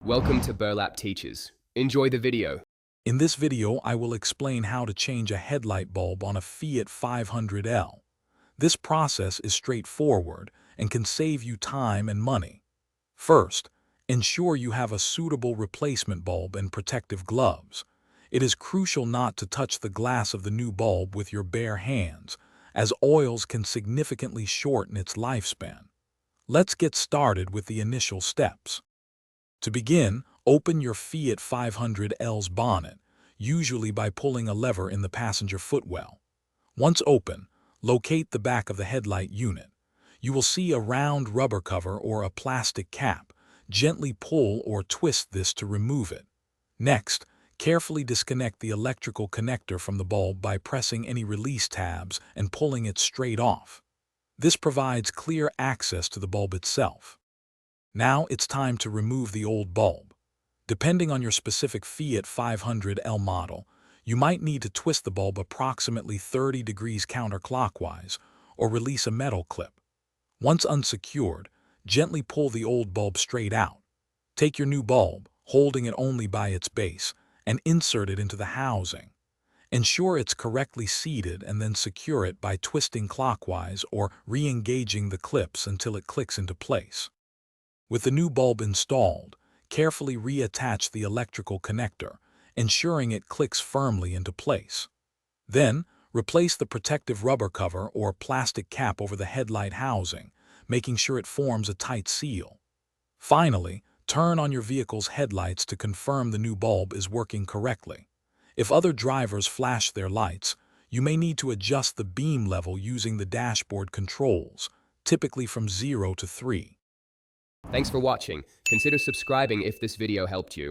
Welcome to Burlap Teachers. Enjoy the video. In this video, I will explain how to change a headlight bulb on a Fiat 500L. This process is straightforward and can save you time and money. First, ensure you have a suitable replacement bulb and protective gloves. It is crucial not to touch the glass of the new bulb with your bare hands, as oils can significantly shorten its lifespan. Let's get started with the initial steps. To begin, open your Fiat 500L's bonnet, usually by pulling a lever in the passenger footwell. Once open, locate the back of the headlight unit. You will see a round rubber cover or a plastic cap. Gently pull or twist this to remove it. Next, carefully disconnect the electrical connector from the bulb by pressing any release tabs and pulling it straight off. This provides clear access to the bulb itself. Now it's time to remove the old bulb. Depending on your specific Fiat 500L model, you might need to twist the bulb approximately 30 degrees counterclockwise or release a metal clip. Once unsecured, gently pull the old bulb straight out. Take your new bulb, holding it only by its base, and insert it into the housing. Ensure it's correctly seated and then secure it by twisting clockwise or re-engaging the clips until it clicks into place. With the new bulb installed, carefully reattach the electrical connector, ensuring it clicks firmly into place. Then, replace the protective rubber cover or plastic cap over the headlight housing, making sure it forms a tight seal. Finally, turn on your vehicle's headlights to confirm the new bulb is working correctly. If other drivers flash their lights, you may need to adjust the beam level using the dashboard controls, typically from 0 to 3. Thanks for watching. Consider subscribing if this video helped you.